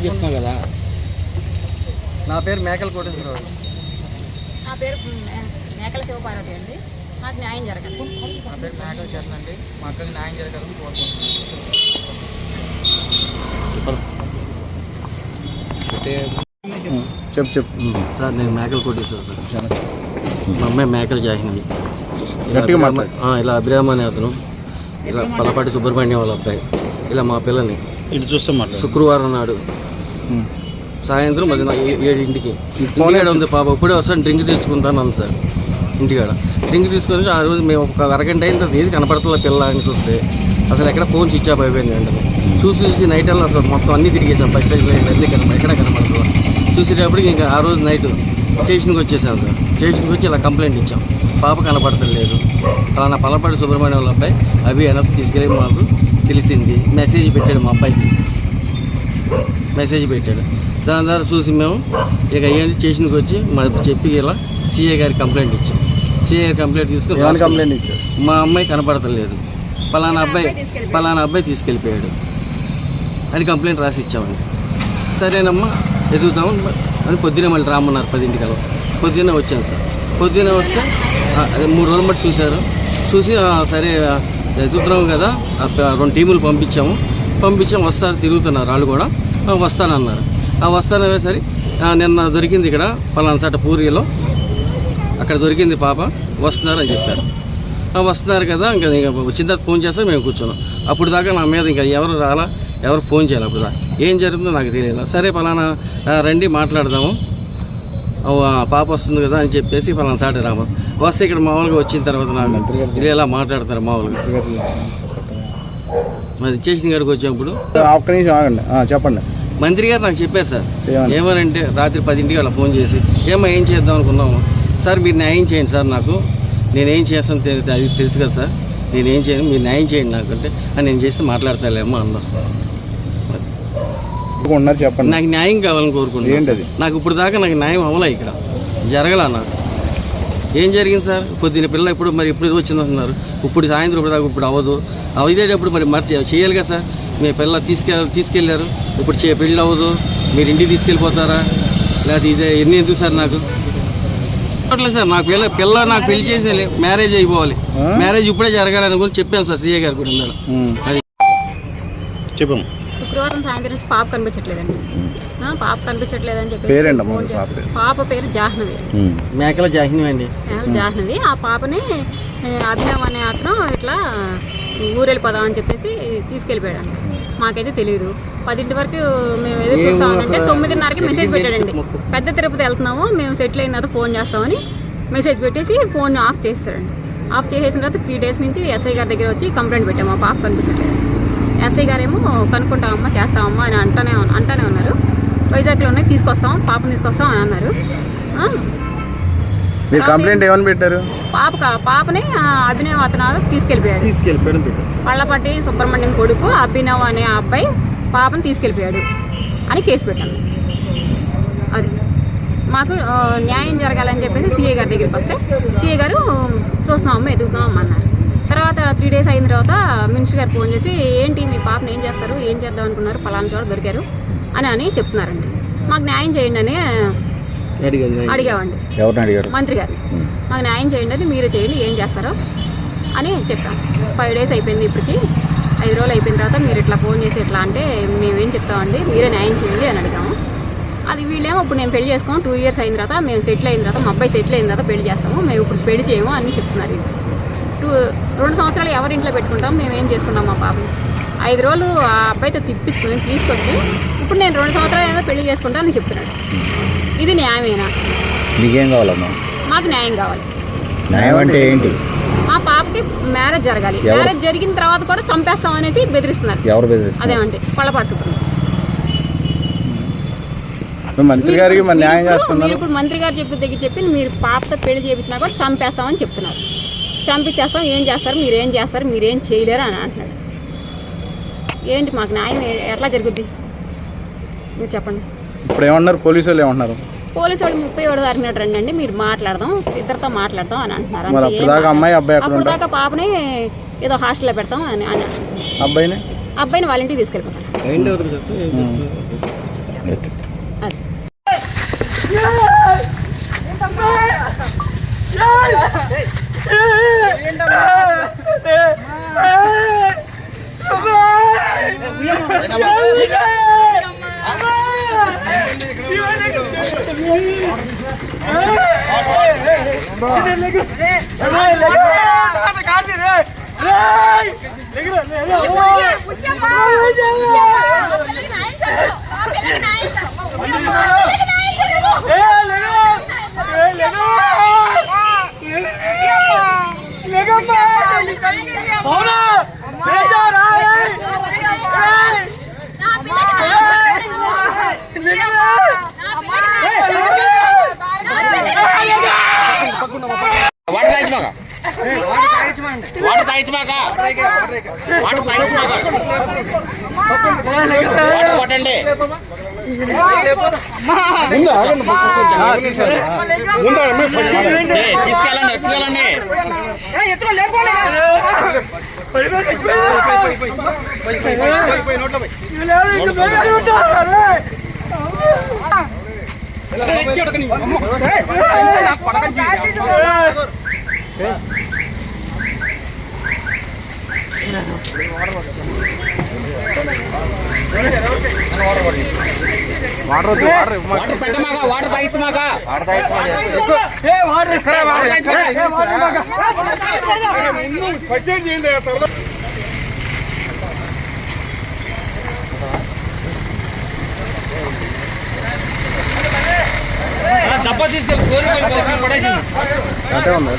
చెప్తున్నావు కదా. నా పేరు మేకల కోటేశ్వరరావు. నా పేరు మేకల శివపార్వతి అండి. మాకు న్యాయం జరగాలి. నా పేరు మేకల చేతన్ అండి. మా అక్కడికి న్యాయం జరగాలని కోరుకుంటున్నాను. చెప్పు సార్, నేను మేకల కోటేశ్వరరావు సార్. మా అమ్మాయి మేకల జాహింది. ఇలా అభిరామ్ అనే అతను, ఇలా పల్లపాటి సుబ్రహ్మణ్యం వాళ్ళ అబ్బాయి, ఇలా మా పిల్లని ఇటు చూస్తాం శుక్రవారం నాడు సాయంత్రం 7:00 ఇంటికాడ ఉంది పాప. ఇప్పుడే వస్తాను డ్రింక్ తెచ్చుకుంటాను అంది సార్. ఇంటికాడ డ్రింక్ తీసుకొని ఆ రోజు మేము ఒక అరగంట అయిన తర్వాత ఏది కనపడుతుందా పిల్ల అని చూస్తే అసలు ఎక్కడ ఫోన్ స్విచ్ ఆఫ్ అయిపోయింది వెంటనే. చూసి నైట్ అలా అసలు మొత్తం అన్నీ తిరిగేసాం. ఫస్ట్ అన్నీ ఎక్కడ కనపడుతుందా చూసేటప్పటికి ఇంకా ఆ రోజు నైట్ స్టేషన్కి వచ్చేసాం సార్. స్టేషన్కి వచ్చి ఇలా కంప్లైంట్ ఇచ్చాం, పాప కనపడతలేదు. అలా పల్లపాటి సుబ్రహ్మణ్యం వాళ్ళ అబ్బాయి వెనక్కి తీసుకెళ్ళి మాకు తెలిసింది. మెసేజ్ పెట్టాడు మా అబ్బాయికి, మెసేజ్ పెట్టాడు. దాని ద్వారా చూసి మేము ఇక ఏంటి స్టేషన్కి వచ్చి మాకు చెప్పి ఇలా సిఐ గారికి కంప్లైంట్ ఇచ్చాం. సిఐ గారి కంప్లైంట్ తీసుకుని కంప్లైంట్ ఇచ్చాం, మా అమ్మాయి కనపడతలేదు, పలానా అబ్బాయి తీసుకెళ్ళిపోయాడు అని కంప్లైంట్ రాసి ఇచ్చామండి. సరేనమ్మా ఎదుగుతాము అని పొద్దున్నే మళ్ళీ రామన్నారు 10:00 పొద్దున్నే వచ్చాను సార్. పొద్దున్నే వస్తే అదే 3 రోజులు బట్టి చూసి సరే ఎదుగుతున్నాము కదా, 2 టీములు పంపించాము. వస్తారు, తిరుగుతున్నారు వాళ్ళు కూడా, వస్తానన్నారు. వస్తాననే సరే నిన్న దొరికింది ఇక్కడ పలానా పూరిలో, అక్కడ దొరికింది పాప, వస్తున్నారని చెప్పారు. వస్తున్నారు కదా, ఇంకా వచ్చిన తర్వాత ఫోన్ చేస్తే మేము కూర్చున్నాం. అప్పుడు దాకా నా మీద ఇంకా ఎవరు ఫోన్ చేయాలి. అప్పుడు దాకా ఏం జరుగుతుందో నాకు తెలియదు. సరే పలానా రండి మాట్లాడదాము, పాప వస్తుంది కదా అని చెప్పేసి పలానా రాము వస్తే ఇక్కడ మామూలుగా వచ్చిన తర్వాత నాకు ఇది ఎలా మాట్లాడతారు మామూలుగా. అది స్టేషన్ గారికి వచ్చినప్పుడు చెప్పండి. మంత్రి గారు నాకు చెప్పారు సార్, ఏమనంటే రాత్రి 10:00 అలా ఫోన్ చేసి ఏం చేద్దాం అనుకున్నాము సార్, మీరు న్యాయం చేయండి సార్, నాకు నేనేం చేస్తాను అది తెలుసు కదా సార్, నేనేం చేయను, మీరు న్యాయం చేయండి నాకు అంటే నేను చేస్తే మాట్లాడతాలేమో అన్నారు. చెప్పండి, నాకు న్యాయం కావాలని కోరుకుంటున్నాను. నాకు ఇప్పుడు దాకా నాకు న్యాయం అవ్వలే, ఇక్కడ జరగలా. నాకు ఏం జరిగింది సార్? పొద్దున్న పిల్ల ఇప్పుడు వచ్చిందంటున్నారు, ఇప్పుడు సాయంత్రం ఇప్పుడు అవ్వదు. అయ్యేటప్పుడు మరి చేయాలి కదా సార్. మీ పిల్ల తీసుకెళ్ళారు, ఇప్పుడు పెళ్ళి అవ్వదు, మీరు ఇంటికి తీసుకెళ్ళిపోతారా లేకపోతే ఇదే ఎన్ని ఎందుకు సార్? నాకు అట్లేదు సార్, నాకు పిల్ల నాకు పెళ్లి చేసి మ్యారేజ్ అయిపోవాలి, మ్యారేజ్ ఇప్పుడే జరగాలని కూడా చెప్పాను సార్ సిఏ గారు కూడా. అది చెప్పాము. శుక్రవారం సాయంత్రం నుంచి పాప కనిపించట్లేదండి. పాప కనిపించట్లేదని చెప్పి పాప పేరు జాహ్నవి, మేకల జాహ్నవి అండి. జాహ్నవి. ఆ పాపని అభినవ్ అనే అతను ఇట్లా ఊరెళ్ళిపోదాం అని చెప్పేసి తీసుకెళ్ళిపోయాడు. మాకైతే తెలియదు. 10:00 వరకు మేము ఎదురు చూస్తామంటే 9:30కి మెసేజ్ పెట్టాడండి, పెద్ద తిరుపతి వెళ్తున్నాము, మేము సెటిల్ అయిన తర్వాత ఫోన్ చేస్తామని మెసేజ్ పెట్టేసి ఫోన్ ఆఫ్ చేస్తాడండి. ఆఫ్ చేసేసిన తర్వాత 3 days నుంచి ఎస్ఐ గారి దగ్గర వచ్చి కంప్లైంట్ పెట్టాము, మా పాప కనిపించట్లేదు. ఎస్ఐ గారేమో కనుక్కుంటామమ్మా చేస్తామమ్మా అని అంటానే ఉన్నారు. వైజాగ్లో ఉన్నాయి, పాపను తీసుకొస్తాం అని అన్నారు. మీరు కంప్లైంట్ ఏమని పెట్టారు? పాపని అభినవ్ అతను తీసుకెళ్ళిపోయాడు. పళ్ళపాటి సుబ్రహ్మణ్యం కొడుకు అభినవ్ అనే అబ్బాయి పాపను తీసుకెళ్ళిపోయాడు అని కేసు పెట్టాను. అది మాకు న్యాయం జరగాలని చెప్పేసి సిఐ గారి దగ్గరికి వస్తే సిఐ గారు చూస్తున్నామమ్మా ఎదుగుతున్నామమ్మా అన్నారు. తర్వాత 3 days అయిన తర్వాత మినిస్టర్ గారు ఫోన్ చేసి ఏంటి మీ పాపను ఏం చేస్తారు, ఏం చేద్దాం అనుకున్నారు, పలానా చోట దొరికారు అని చెప్తున్నారండి. మాకు న్యాయం చేయండి అని అడిగామండి. మంత్రి గారు మాకు న్యాయం చేయండి అని, మీరే చేయండి, ఏం చేస్తారో అని చెప్పాం. 5 days అయిపోయింది, ఇప్పటికి 5 రోజులు అయిపోయిన తర్వాత మీరు ఇట్లా ఫోన్ చేసి ఇట్లా అంటే మేమేం చెప్తామండి, మీరే న్యాయం చేయండి అని అడిగాము. అది వీళ్ళేమో ఇప్పుడు నేను పెళ్లి చేసుకోము, 2 years అయిన తర్వాత మేము సెటిల్ అయిన తర్వాత మా అబ్బాయి సెటిల్ అయిన తర్వాత పెళ్లి చేస్తాము, మేము ఇప్పుడు పెళ్లి చేయము అని చెప్తున్నారు. 2 సంవత్సరాలు ఎవరింట్లో పెట్టుకుంటాం, మేము ఏం చేసుకున్నాం మా పాపని. 5 రోజులు ఆ అబ్బాయితో తీసుకొచ్చి ఇప్పుడు నేను 2 సంవత్సరాలు ఏదో పెళ్లి చేసుకుంటానని చెప్తున్నాడు. ఇది న్యాయమేనా? మీకేం కావాలమ్మా? మాకు న్యాయం కావాలి. న్యాయం అంటే ఏంటి? మా పాపకి మ్యారేజ్ జరగాలి. మ్యారేజ్ జరిగిన తర్వాత కూడా చంపేస్తాం అనేసి బెదిరిస్తున్నారు. ఎవరు బెదిరిస్తున్నారు? అదేమంటే పళ్ళపాటి సుబ్రహ్మణ్యం. మంత్రి గారికి న్యాయం చేస్తున్నారు. ఇప్పుడు మంత్రి గారు చెప్పి మీరు పాపతో పెళ్లి చేయించినా కూడా చంపేస్తామని చెప్తున్నారు. చంపించేస్తాం, ఏం చేస్తారు, మీరేం చేస్తారు, మీరేం చేయలేరు అని అంటున్నాడు. ఏంటి మాకు న్యాయం ఎట్లా జరుగుద్ది మీరు చెప్పండి. ఇప్పుడు ఏమన్నారు పోలీసు వాళ్ళు? ఏమన్నారు పోలీసు వాళ్ళు? 31 తారీఖు రండి అండి, మీరు మాట్లాడదాం, ఇద్దరితో మాట్లాడదాం అని అంటున్నారు. అప్పుడు దాకా పాపని ఏదో హాస్టల్లో పెడతాం అని అబ్బాయిని అబ్బాయిని వాళ్ళ ఇంటికి తీసుకెళ్ళిపోతాను. అది డబ్బా తీసుకెళ్ళి అదే ఉంది.